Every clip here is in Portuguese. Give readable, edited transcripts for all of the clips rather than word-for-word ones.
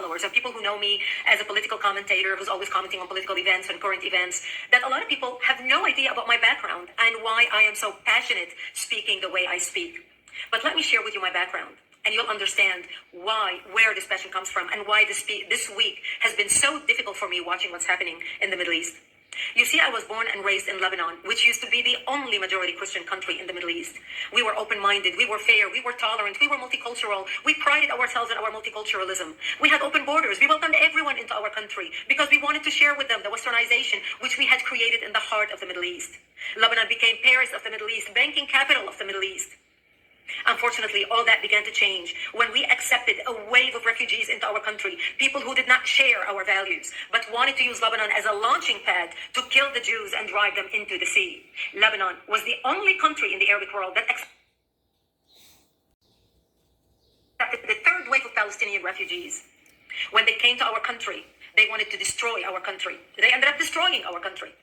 followers and people who know me as a political commentator who's always commenting on political events and current events, that a lot of people have no idea about my background and why I am so passionate speaking the way I speak. But let me share with you my background, and you'll understand where this passion comes from, and why this week has been so difficult for me watching what's happening in the Middle East. You see, I was born and raised in Lebanon, which used to be the only majority Christian country in the Middle East. We were open-minded, we were fair, we were tolerant, we were multicultural. We prided ourselves in our multiculturalism. We had open borders. We welcomed everyone into our country because we wanted to share with them the westernization which we had created in the heart of the Middle East. Lebanon became Paris of the Middle East, banking capital of the Middle East. Unfortunately, all that began to change when we accepted a wave of refugees into our country, people who did not share our values, but wanted to use Lebanon as a launching pad to kill the Jews and drive them into the sea. Lebanon was the only country in the Arabic world that accepted the third wave of Palestinian refugees. When they came to our country, they wanted to destroy our country. They ended up destroying our country.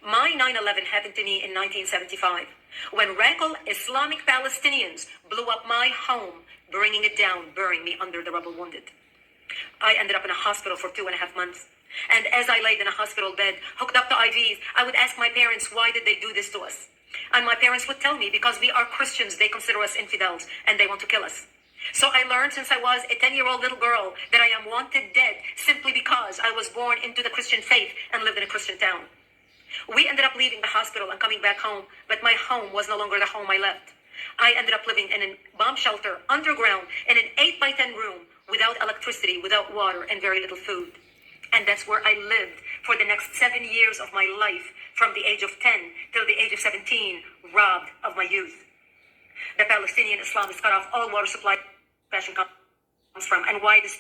My 9/11 happened to me in 1975, when radical Islamic Palestinians blew up my home, bringing it down, burying me under the rubble wounded. I ended up in a hospital for 2.5 months. And as I laid in a hospital bed, hooked up to IVs, I would ask my parents, why did they do this to us? And my parents would tell me, because we are Christians, they consider us infidels, and they want to kill us. So I learned since I was a 10-year-old little girl that I am wanted dead simply because I was born into the Christian faith and lived in a Christian town. We ended up leaving the hospital and coming back home, but my home was no longer the home I left. I ended up living in a bomb shelter underground in an 8x10 room without electricity, without water, and very little food. And that's where I lived for the next 7 years of my life, from the age of 10 till the age of 17, robbed of my youth. The Palestinian Islamists cut off all water supply passion comes from, and why this.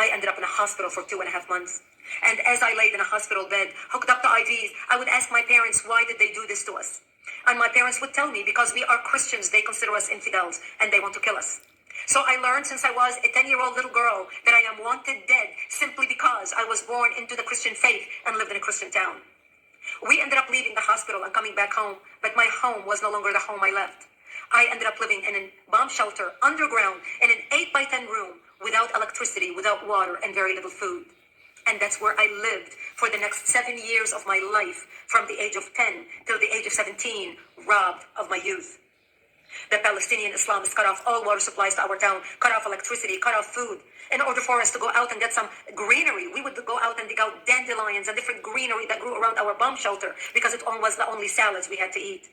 I ended up in a hospital for 2.5 months. And as I laid in a hospital bed, hooked up to IVs, I would ask my parents, why did they do this to us? And my parents would tell me, because we are Christians, they consider us infidels, and they want to kill us. So I learned since I was a 10-year-old little girl that I am wanted dead simply because I was born into the Christian faith and lived in a Christian town. We ended up leaving the hospital and coming back home, but my home was no longer the home I left. I ended up living in a bomb shelter underground in an 8x10 room without electricity, without water, and very little food. And that's where I lived for the next 7 years of my life, from the age of 10 till the age of 17, robbed of my youth. The Palestinian Islamists cut off all water supplies to our town, cut off electricity, cut off food. In order for us to go out and get some greenery, we would go out and dig out dandelions and different greenery that grew around our bomb shelter, because it was the only salads we had to eat.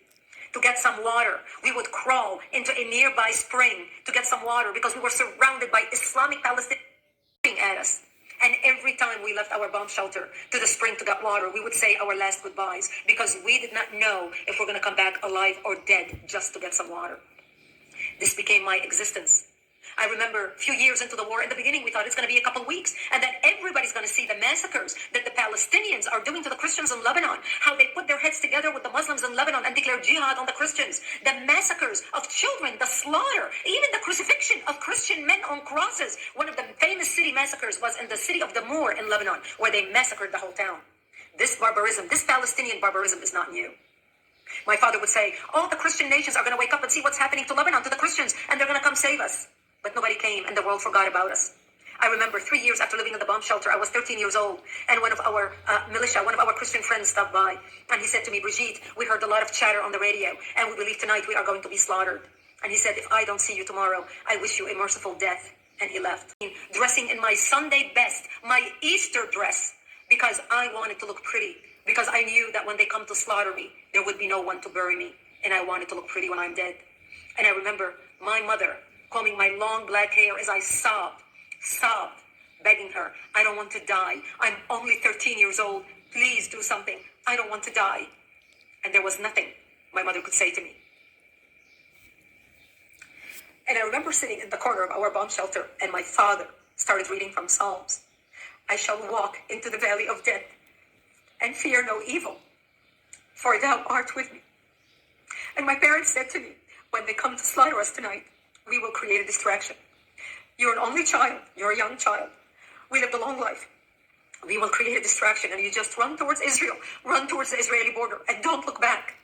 To get some water, we would crawl into a nearby spring to get some water, because we were surrounded by Islamic Palestinians at us. And every time we left our bomb shelter to the spring to get water, we would say our last goodbyes, because we did not know if we're going to come back alive or dead just to get some water. This became my existence. I remember a few years into the war, in the beginning, we thought it's going to be a couple weeks, and then everybody's going to see the massacres that the Palestinians are doing to the Christians in Lebanon, how they put their heads together with the Muslims in Lebanon and declare jihad on the Christians, the massacres of children, the slaughter, even the crucifixion of Christian men on crosses. One of the famous city massacres was in the city of Damour in Lebanon, where they massacred the whole town. This barbarism, this Palestinian barbarism, is not new. My father would say, all the Christian nations are going to wake up and see what's happening to Lebanon, to the Christians, and they're going to come save us. But nobody came, and the world forgot about us. I remember 3 years after living in the bomb shelter, I was 13 years old, and one of our militia, one of our Christian friends stopped by, and he said to me, Brigitte, we heard a lot of chatter on the radio, and we believe tonight we are going to be slaughtered. And he said, if I don't see you tomorrow, I wish you a merciful death. And he left. Dressing in my Sunday best, my Easter dress, because I wanted to look pretty, because I knew that when they come to slaughter me, there would be no one to bury me, and I wanted to look pretty when I'm dead. And I remember my mother combing my long black hair as I sobbed, begging her, I don't want to die. I'm only 13 years old. Please do something. I don't want to die. And there was nothing my mother could say to me. And I remember sitting in the corner of our bomb shelter, and my father started reading from Psalms. I shall walk into the valley of death and fear no evil, for thou art with me. And my parents said to me, when they come to slaughter us tonight, we will create a distraction. You're an only child. You're a young child. We lived a long life. We will create a distraction, and you just run towards Israel, run towards the Israeli border, and don't look back.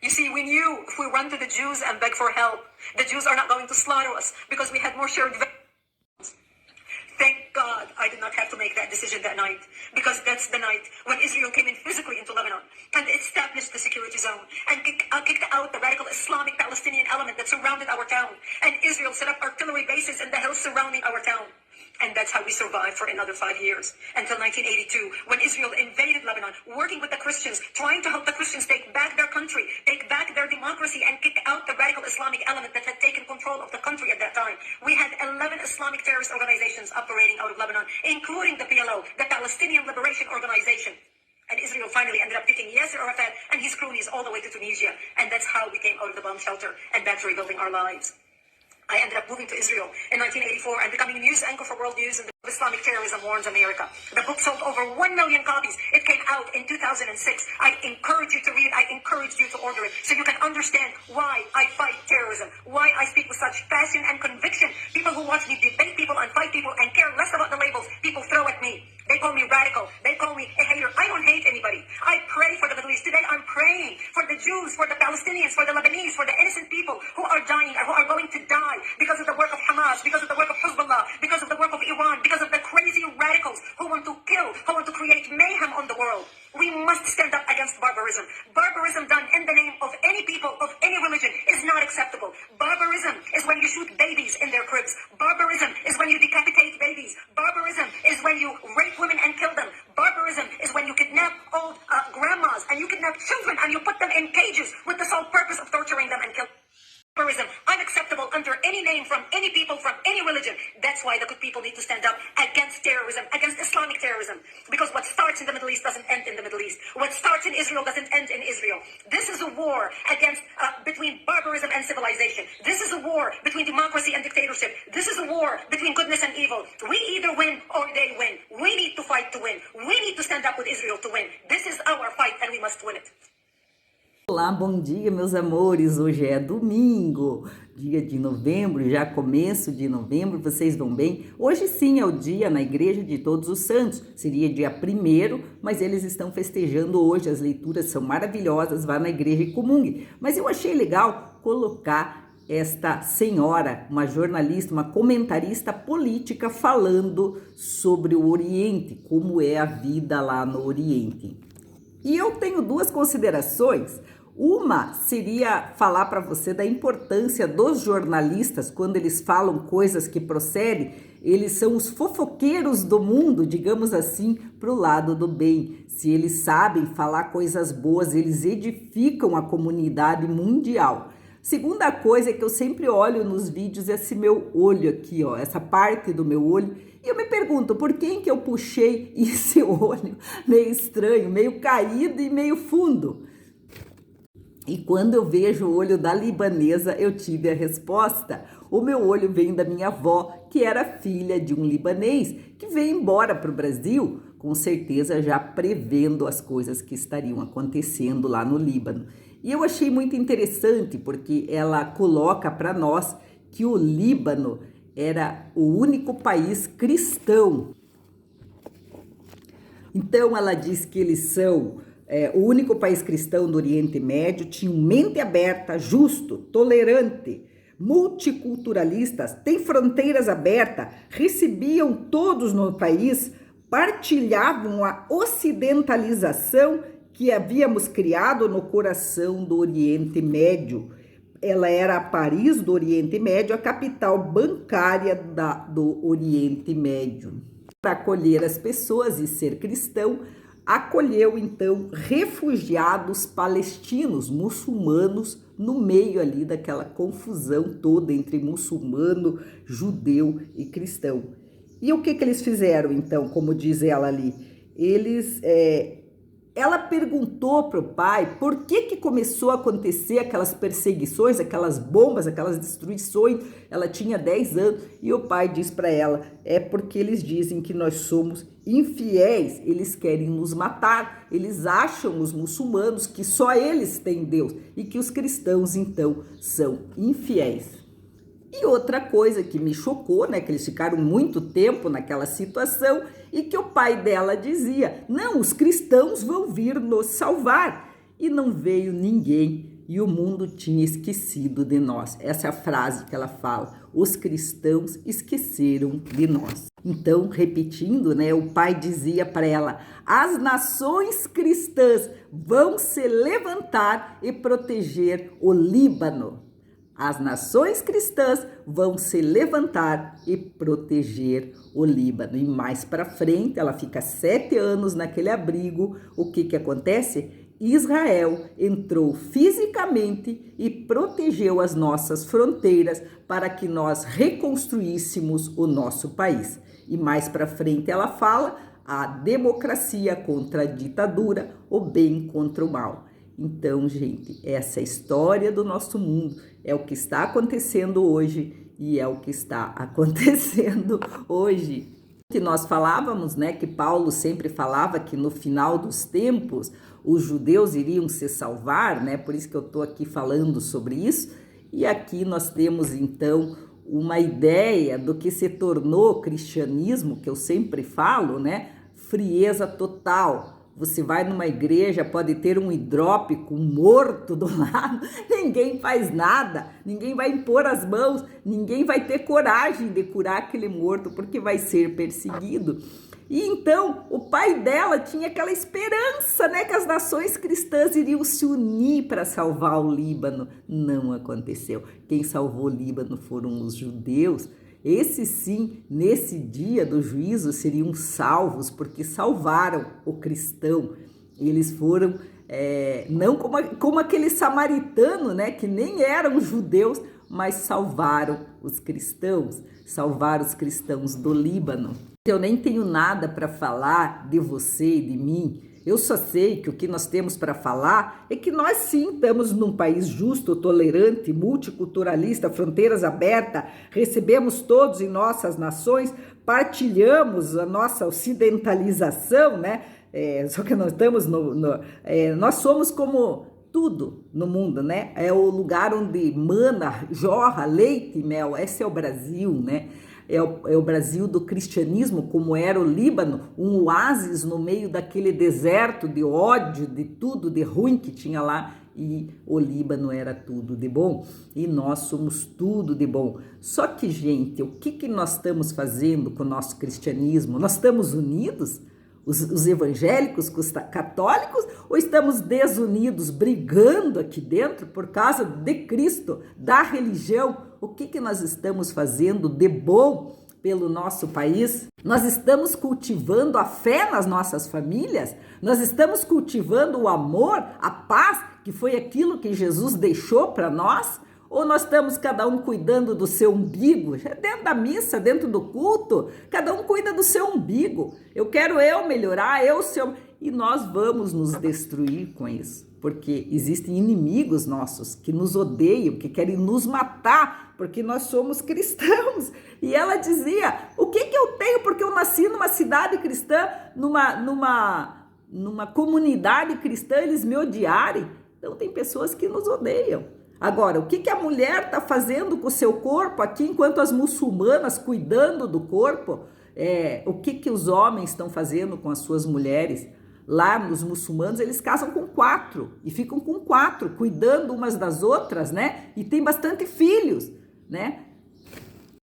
You see, we knew if we run to the Jews and beg for help, the Jews are not going to slaughter us, because we had more shared values. Thank God I did not have to make that decision that night, because that's the night when Israel came in physically into Lebanon and established the security zone and kicked out the radical Islamic Palestinian element that surrounded our town. And Israel set up artillery bases in the hills surrounding our town. And that's how we survived for another 5 years, until 1982, when Israel invaded Lebanon, working with the Christians, trying to help the Christians take back their country, take back their democracy, and kick out the radical Islamic element that had taken control of the country at that time. We had 11 Islamic terrorist organizations operating out of Lebanon, including the PLO, the Palestinian Liberation Organization. And Israel finally ended up kicking Yasser Arafat and his cronies all the way to Tunisia. And that's how we came out of the bomb shelter and back to rebuilding our lives. I ended up moving to Israel in 1984 and becoming a news anchor for World News, and the Islamic Terrorism Warns America. The book sold over 1 million copies. It came out in 2006. I encourage you to read it. I encourage you to order it so you can understand why I fight terrorism, why I speak with such passion and conviction. People who watch me debate people and fight people and care less about the labels people throw at me. They call me radical. They call me a hater. I don't hate anybody. I pray for the Middle East. Today I'm praying for the Jews, for the Palestinians, for the Lebanese, for the innocent people who are dying or who are going to die because of the work of Hamas, because of the work of Hezbollah, because of the work of Iran, because of the crazy radicals who want to kill, who want to create mayhem on the world. We must stand up against barbarism. Barbarism done in the name of any people, of any religion, is not acceptable. Barbarism is when you shoot babies in their cribs. Barbarism is when you decapitate babies. Barbarism is when you rape women and kill them. Barbarism is when you kidnap old grandmas and you kidnap children and you put them in cages with the sole purpose of torturing them and killing them. Barbarism, unacceptable under any name, from any people, from any religion. That's why the good people need to stand up against terrorism, against Islamic terrorism. Because what starts in the Middle East doesn't end in the Middle East. What starts in Israel doesn't end in Israel. This is a war against between barbarism and civilization. This is a war between democracy and dictatorship. This is a war between goodness and evil. We either win or they win. We need to fight to win. We need to stand up with Israel to win. This is our fight and we must win it. Olá, bom dia, meus amores. Hoje é domingo, dia de novembro, já começo de novembro, vocês vão bem? Hoje sim é o dia na Igreja de Todos os Santos, seria dia 1º, mas eles estão festejando hoje, as leituras são maravilhosas, vá na igreja e comungue. Mas eu achei legal colocar esta senhora, uma jornalista, uma comentarista política, falando sobre o Oriente, como é a vida lá no Oriente. E eu tenho duas considerações. Uma seria falar para você da importância dos jornalistas quando eles falam coisas que procedem. Eles são os fofoqueiros do mundo, digamos assim, para o lado do bem. Se eles sabem falar coisas boas, eles edificam a comunidade mundial. Segunda coisa é que eu sempre olho nos vídeos esse meu olho aqui, ó, essa parte do meu olho, e eu me pergunto por quem que eu puxei esse olho meio estranho, meio caído e meio fundo. E quando eu vejo o olho da libanesa, eu tive a resposta. O meu olho vem da minha avó, que era filha de um libanês, que veio embora para o Brasil, com certeza já prevendo as coisas que estariam acontecendo lá no Líbano. E eu achei muito interessante, porque ela coloca para nós que o Líbano era o único país cristão. Então ela diz que eles são o único país cristão do Oriente Médio, tinham mente aberta, justo, tolerante, multiculturalistas, têm fronteiras abertas, recebiam todos no país, partilhavam a ocidentalização que havíamos criado no coração do Oriente Médio. Ela era a Paris do Oriente Médio, a capital bancária do Oriente Médio. Para acolher as pessoas e ser cristão, acolheu então refugiados palestinos, muçulmanos, no meio ali daquela confusão toda entre muçulmano, judeu e cristão. E o que eles fizeram então, como diz ela ali? Ela perguntou para o pai por que começou a acontecer aquelas perseguições, aquelas bombas, aquelas destruições. Ela tinha 10 anos e o pai diz para ela, é porque eles dizem que nós somos infiéis, eles querem nos matar, eles acham, os muçulmanos, que só eles têm Deus e que os cristãos então são infiéis. E outra coisa que me chocou, né, que eles ficaram muito tempo naquela situação e que o pai dela dizia, não, os cristãos vão vir nos salvar. E não veio ninguém e o mundo tinha esquecido de nós. Essa é a frase que ela fala, os cristãos esqueceram de nós. Então, repetindo, né, o pai dizia para ela: as nações cristãs vão se levantar e proteger o Líbano. As nações cristãs vão se levantar e proteger o Líbano. E mais para frente, ela fica 7 anos naquele abrigo. O que acontece? Israel entrou fisicamente e protegeu as nossas fronteiras para que nós reconstruíssemos o nosso país. E mais para frente ela fala: a democracia contra a ditadura, o bem contra o mal. Então, gente, essa é a história do nosso mundo, é o que está acontecendo hoje e é o que está acontecendo hoje. Que nós falávamos, né, que Paulo sempre falava que no final dos tempos os judeus iriam se salvar, né? Por isso que eu estou aqui falando sobre isso. E aqui nós temos então uma ideia do que se tornou o cristianismo, que eu sempre falo, né? Frieza total. Você vai numa igreja, pode ter um hidrópico, um morto do lado, ninguém faz nada, ninguém vai impor as mãos, ninguém vai ter coragem de curar aquele morto, porque vai ser perseguido. E então, o pai dela tinha aquela esperança, né, que as nações cristãs iriam se unir para salvar o Líbano. Não aconteceu. Quem salvou o Líbano foram os judeus. Esses sim, nesse dia do juízo, seriam salvos, porque salvaram o cristão. Eles foram, não como aquele samaritano, né, que nem eram judeus, mas salvaram os cristãos do Líbano. Eu nem tenho nada para falar de você e de mim. Eu só sei que o que nós temos para falar é que nós sim estamos num país justo, tolerante, multiculturalista, fronteiras abertas, recebemos todos em nossas nações, partilhamos a nossa ocidentalização, né? Só que nós estamos nós somos como tudo no mundo, né? É o lugar onde mana, jorra leite e mel. Esse é o Brasil, né? É o Brasil do cristianismo, como era o Líbano, um oásis no meio daquele deserto de ódio, de tudo de ruim que tinha lá, e o Líbano era tudo de bom, e nós somos tudo de bom. Só que, gente, o que nós estamos fazendo com o nosso cristianismo? Nós estamos unidos? Os evangélicos com os católicos, ou estamos desunidos, brigando aqui dentro por causa de Cristo, da religião? O que nós estamos fazendo de bom pelo nosso país? Nós estamos cultivando a fé nas nossas famílias? Nós estamos cultivando o amor, a paz, que foi aquilo que Jesus deixou para nós? Ou nós estamos cada um cuidando do seu umbigo? Dentro da missa, dentro do culto, cada um cuida do seu umbigo. Eu quero melhorar, e nós vamos nos destruir com isso. Porque existem inimigos nossos que nos odeiam, que querem nos matar, porque nós somos cristãos. E ela dizia: o que eu tenho porque eu nasci numa cidade cristã, numa comunidade cristã, eles me odiarem? Então tem pessoas que nos odeiam. Agora, o que a mulher está fazendo com o seu corpo aqui, enquanto as muçulmanas cuidando do corpo? O que os homens estão fazendo com as suas mulheres? Lá nos muçulmanos, eles casam com 4 e ficam com 4, cuidando umas das outras, né? E tem bastante filhos, né?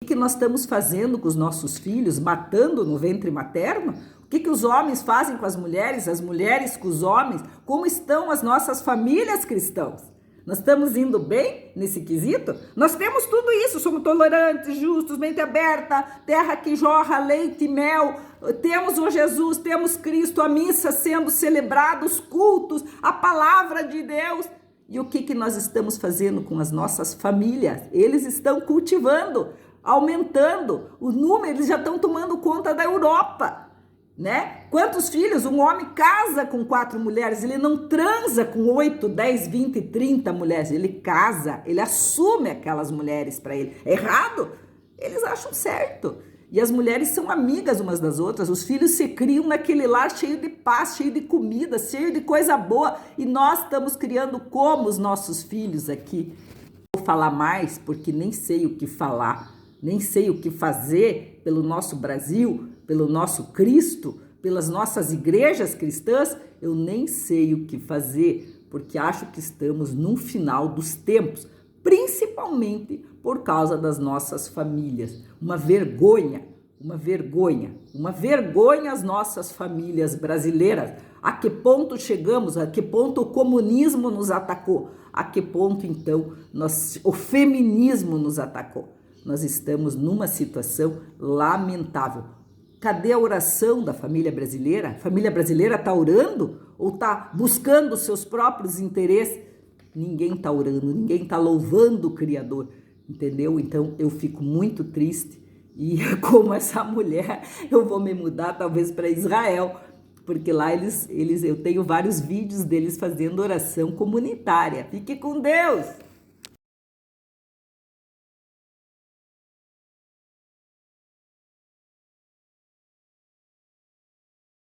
O que nós estamos fazendo com os nossos filhos? Matando no ventre materno? O que os homens fazem com as mulheres com os homens? Como estão as nossas famílias cristãs? Nós estamos indo bem nesse quesito? Nós temos tudo isso, somos tolerantes, justos, mente aberta, terra que jorra leite e mel, temos o Jesus, temos Cristo, a missa sendo celebrada, os cultos, a palavra de Deus. E o que nós estamos fazendo com as nossas famílias? Eles estão cultivando, aumentando o número, eles já estão tomando conta da Europa. Né? Quantos filhos? Um homem casa com 4 mulheres, ele não transa com 8, 10, 20, 30 mulheres, ele casa, ele assume aquelas mulheres para ele. É errado? Eles acham certo. E as mulheres são amigas umas das outras, os filhos se criam naquele lar cheio de paz, cheio de comida, cheio de coisa boa, e nós estamos criando como os nossos filhos aqui. Vou falar mais porque nem sei o que falar, nem sei o que fazer pelo nosso Brasil, pelo nosso Cristo, pelas nossas igrejas cristãs. Eu nem sei o que fazer, porque acho que estamos no final dos tempos, principalmente por causa das nossas famílias. Uma vergonha uma vergonha às nossas famílias brasileiras. A que ponto chegamos? A que ponto o comunismo nos atacou? A que ponto, então, o feminismo nos atacou? Nós estamos numa situação lamentável. Cadê a oração da família brasileira? A família brasileira está orando ou está buscando seus próprios interesses? Ninguém está orando, ninguém está louvando o Criador, entendeu? Então eu fico muito triste e como essa mulher eu vou me mudar talvez para Israel, porque lá eu tenho vários vídeos deles fazendo oração comunitária. Fique com Deus!